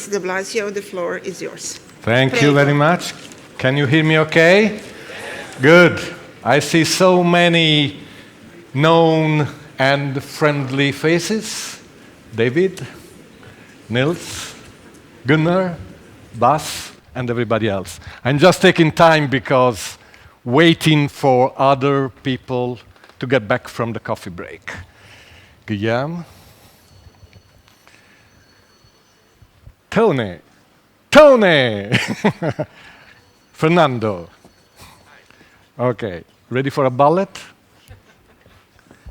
Mr. de Blasio, the floor is yours. Thank you very much. Can you hear me okay? Good. I see so many known and friendly faces. David, Nils, Gunnar, Bas, and everybody else. I'm just taking time because waiting for other people to get back from the coffee break. Guillaume. Tony. Fernando. Okay, ready for a ballad?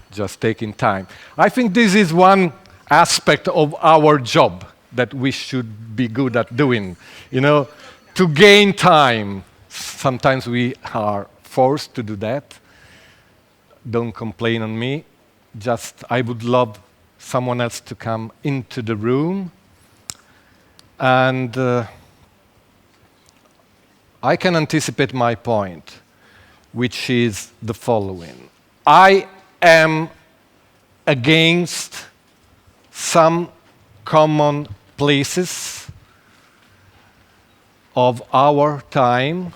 Just taking time. I think this is one aspect of our job that we should be good at doing. You know, to gain time. Sometimes we are forced to do that. Don't complain on me. Just, I would love someone else to come into the room. And I can anticipate my point, which is the following. I am against some common places of our time.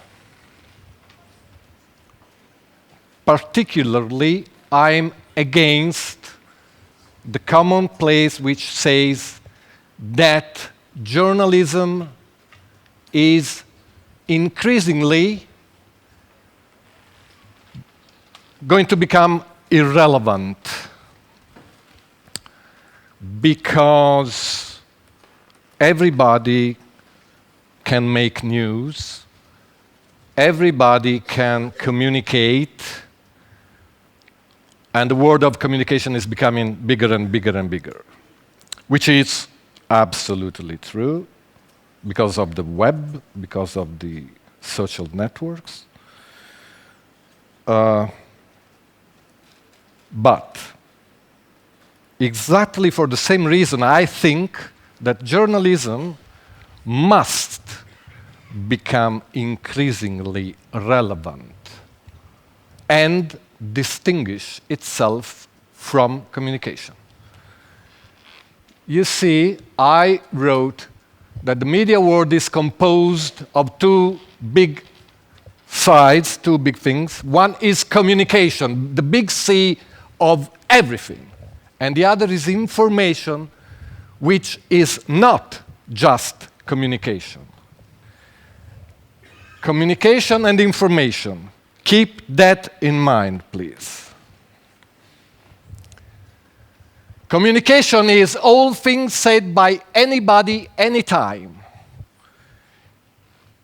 Particularly, I'm against the commonplace which says that journalism is increasingly going to become irrelevant because everybody can make news, everybody can communicate, and the world of communication is becoming bigger and bigger and bigger, which is absolutely true because of the web, because of the social networks. But exactly for the same reason, I think that journalism must become increasingly relevant and distinguish itself from communication. You see, I wrote that the media world is composed of two big sides, two big things. One is communication, the big C of everything. And the other is information, which is not just communication. Communication and information. Keep that in mind, please. Communication is all things said by anybody, anytime.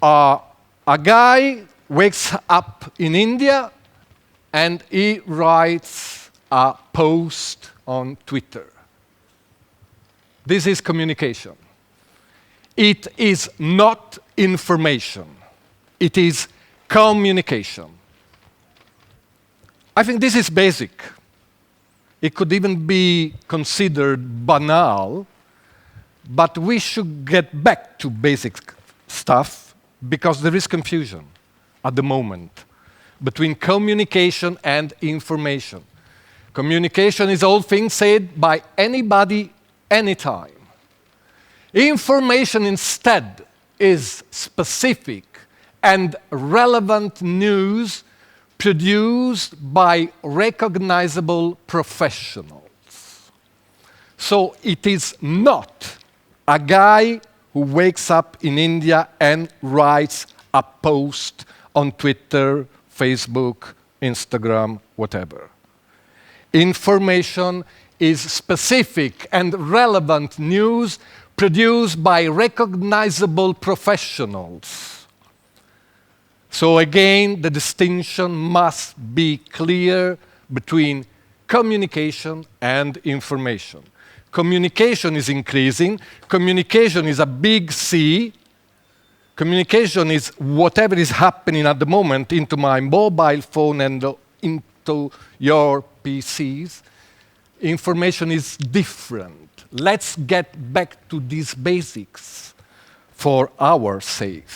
A guy wakes up in India and he writes a post on Twitter. This is communication. It is not information. It is communication. I think this is basic. It could even be considered banal, but we should get back to basic stuff because there is confusion at the moment between communication and information. Communication is all things said by anybody, anytime. Information instead is specific and relevant news produced by recognizable professionals. So it is not a guy who wakes up in India and writes a post on Twitter, Facebook, Instagram, whatever. Information is specific and relevant news produced by recognizable professionals. So again, the distinction must be clear between communication and information. Communication is increasing. Communication is a big C. Communication is whatever is happening at the moment into my mobile phone and into your PCs. Information is different. Let's get back to these basics for our sake.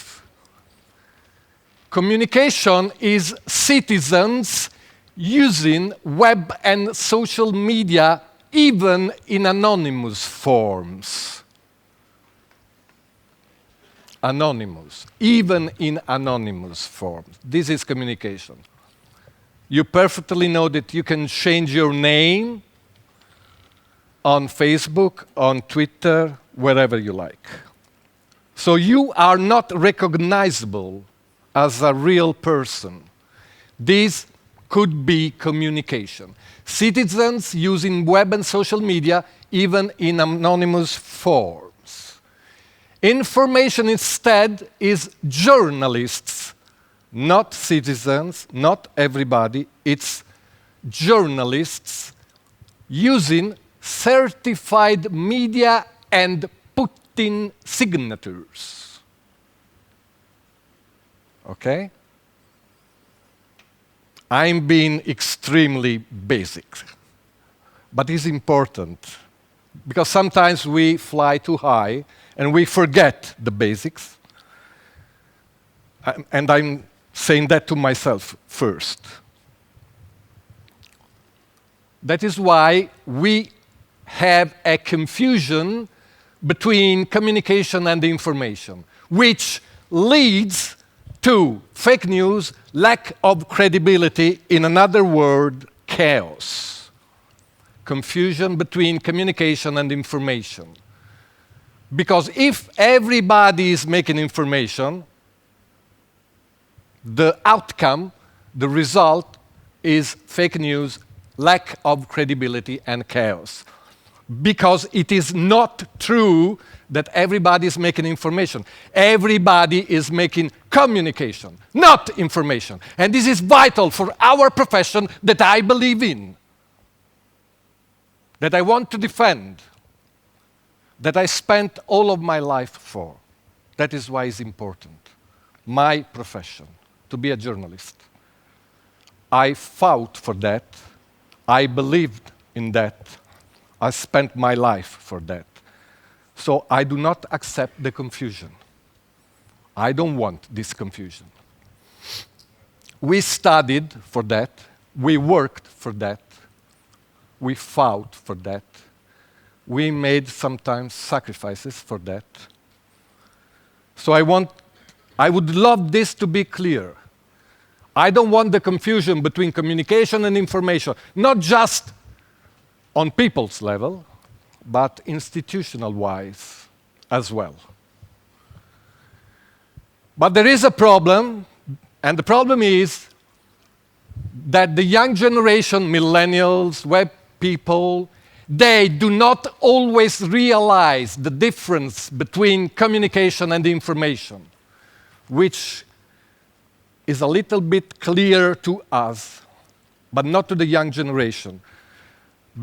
Communication is citizens using web and social media even in anonymous forms. anonymous, even in anonymous forms. This is communication. You perfectly know that you can change your name on Facebook, on Twitter, wherever you like. So you are not recognizable as a real person. This could be communication. Citizens using web and social media, even in anonymous forms. Information instead is journalists, not citizens, not everybody. It's journalists using certified media and Putin signatures. Okay? I'm being extremely basic, but it's important because sometimes we fly too high and we forget the basics. And I'm saying that to myself first. That is why we have a confusion between communication and information, which leads to fake news, lack of credibility, in another word, chaos. Confusion between communication and information. Because if everybody is making information, the outcome, the result, is fake news, lack of credibility, and chaos. Because it is not true that everybody is making information. Everybody is making communication, not information. And this is vital for our profession that I believe in, that I want to defend, that I spent all of my life for. That is why it's important. My profession, to be a journalist. I fought for that. I believed in that. I spent my life for that. So I do not accept the confusion. I don't want this confusion. We studied for that. We worked for that. We fought for that. We made sometimes sacrifices for that. So I would love this to be clear. I don't want the confusion between communication and information, not just on people's level, but institutional-wise as well. But there is a problem, and the problem is that the young generation, millennials, web people, they do not always realize the difference between communication and information, which is a little bit clear to us, but not to the young generation,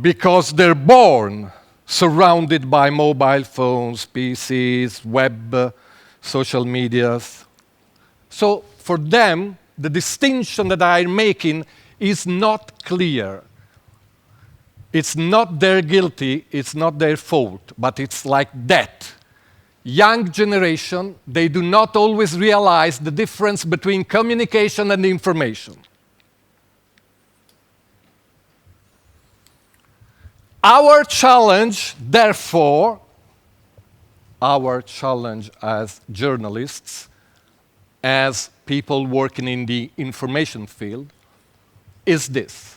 because they're born surrounded by mobile phones, PCs, web, social medias. So for them, the distinction that I'm making is not clear. It's not their guilty, it's not their fault, but it's like that. Young generation, they do not always realize the difference between communication and information. Our challenge, therefore, our challenge as journalists, as people working in the information field, is this.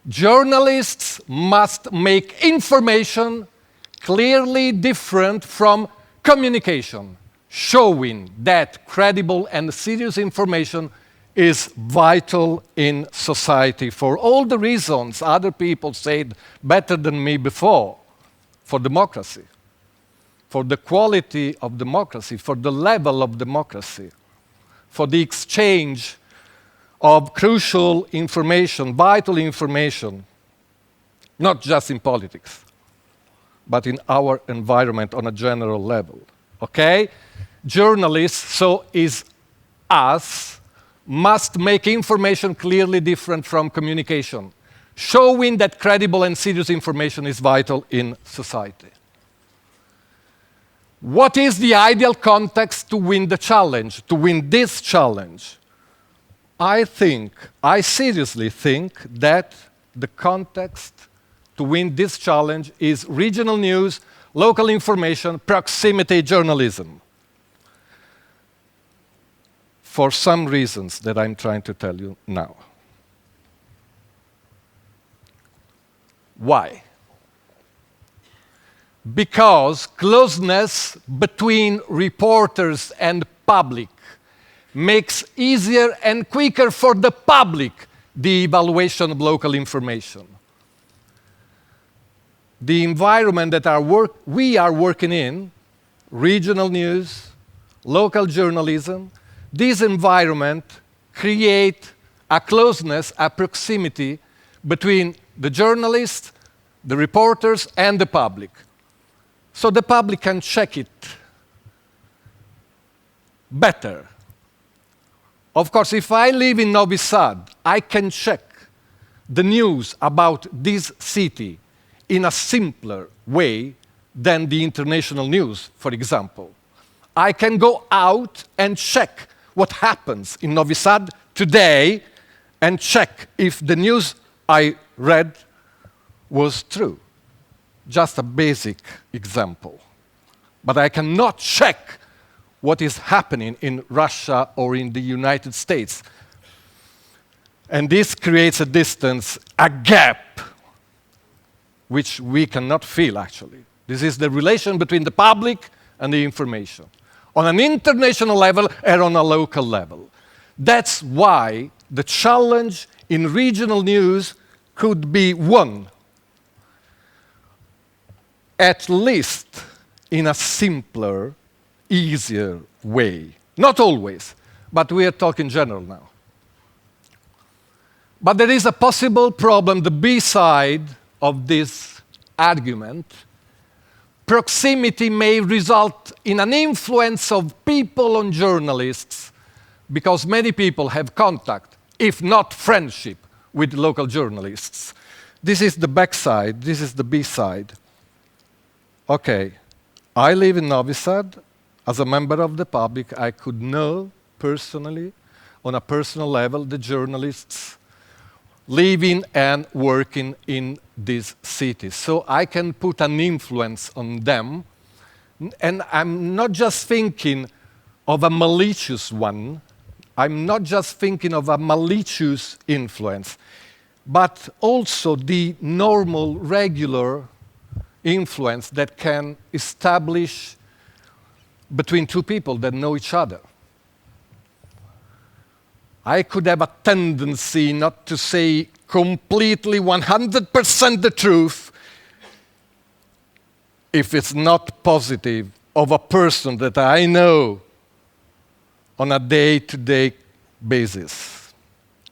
Journalists must make information clearly different from communication, showing that credible and serious information is vital in society for all the reasons other people said better than me before, for democracy, for the quality of democracy, for the level of democracy, for the exchange of crucial information, vital information, not just in politics, but in our environment on a general level. Okay? Journalists, so is us, must make information clearly different from communication, showing that credible and serious information is vital in society. What is the ideal context to win the challenge, to win this challenge? I seriously think that the context to win this challenge is regional news, local information, proximity journalism. for some reasons that I'm trying to tell you now. Why? Because closeness between reporters and public makes easier and quicker for the public the evaluation of local information. The environment that we are working in, regional news, local journalism, this environment create a closeness, a proximity between the journalists, the reporters, and the public. So the public can check it better. Of course, if I live in Novi Sad, I can check the news about this city in a simpler way than the international news, for example. I can go out and check what happens in Novi Sad today and check if the news I read was true. Just a basic example. But I cannot check what is happening in Russia or in the United States. And this creates a distance, a gap, which we cannot feel, actually. This is the relation between the public and the information, on an international level and on a local level. That's why the challenge in regional news could be won, at least in a simpler, easier way. Not always, but we are talking general now. But there is a possible problem, the B side of this argument. Proximity may result in an influence of people on journalists because many people have contact, if not friendship, with local journalists. This is the backside, this is the B side. Okay, I live in Novi Sad. As a member of the public, I could know personally, on a personal level, the journalists living and working in this city. So I can put an influence on them. And I'm not just thinking of a malicious one. I'm not just thinking of a malicious influence, but also the normal, regular influence that can establish between two people that know each other. I could have a tendency not to say completely 100% the truth if it's not positive of a person that I know on a day-to-day basis.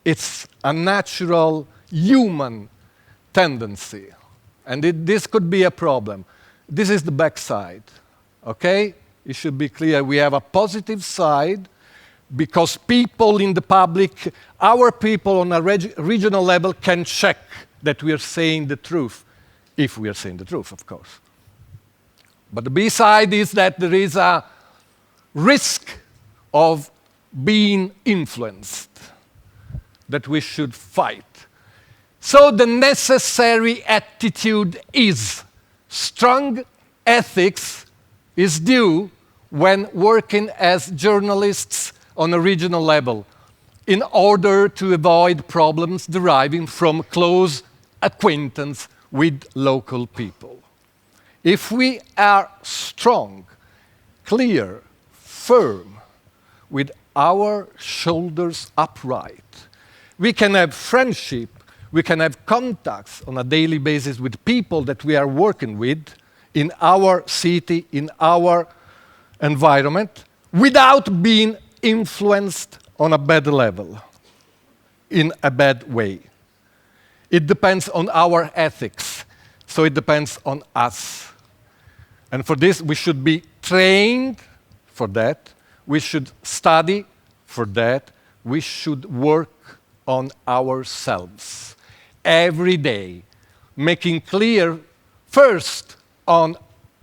It's a natural human tendency, and this could be a problem. This is the backside, okay? It should be clear we have a positive side because people in the public, our people on a regional level can check that we are saying the truth, if we are saying the truth, of course. But the B side is that there is a risk of being influenced that we should fight. So the necessary attitude is strong ethics is due when working as journalists on a regional level in order to avoid problems deriving from close acquaintance with local people. If we are strong, clear, firm, with our shoulders upright, we can have friendship, we can have contacts on a daily basis with people that we are working with in our city, in our environment, without being influenced on a bad level, in a bad way. It depends on our ethics, so it depends on us. And for this, we should be trained for that, we should study for that, we should work on ourselves every day, making clear first on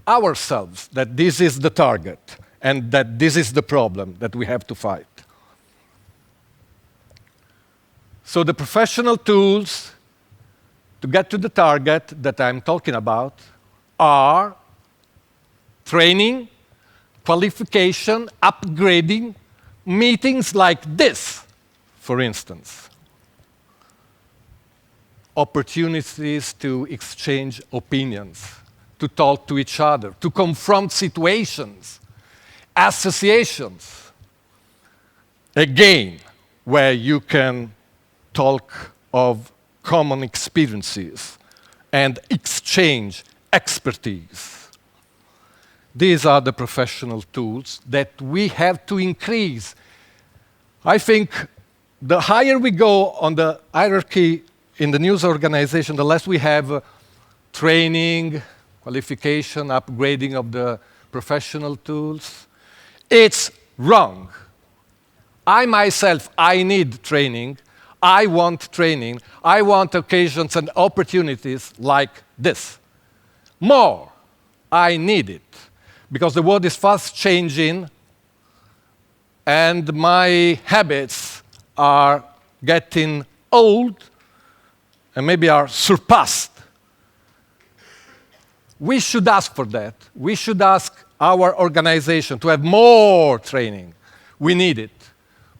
ourselves that this is the target and that this is the problem that we have to fight. So the professional tools to get to the target that I'm talking about are training, qualification, upgrading, meetings like this, for instance. Opportunities to exchange opinions, to talk to each other, to confront situations, associations. Again, where you can talk of common experiences and exchange expertise. These are the professional tools that we have to increase. I think the higher we go on the hierarchy in the news organization, the less we have training, qualification, upgrading of the professional tools. It's wrong. I myself, I need training. I want training. I want occasions and opportunities like this. More. I need it. Because the world is fast changing and my habits are getting old and maybe are surpassed. We should ask for that. We should ask our organization to have more training. We need it.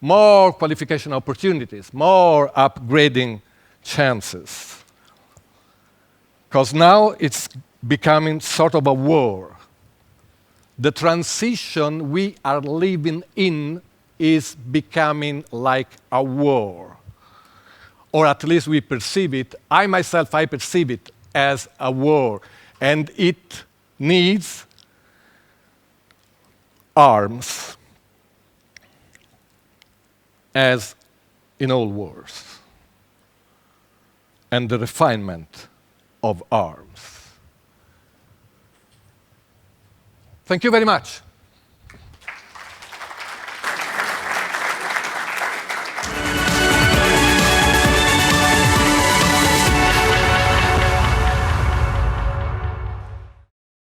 More qualification opportunities, more upgrading chances. Because now it's becoming sort of a war. The transition we are living in is becoming like a war. Or at least we perceive it. I myself, I perceive it as a war. And it needs arms, as in all wars, and the refinement of arms. Thank you very much.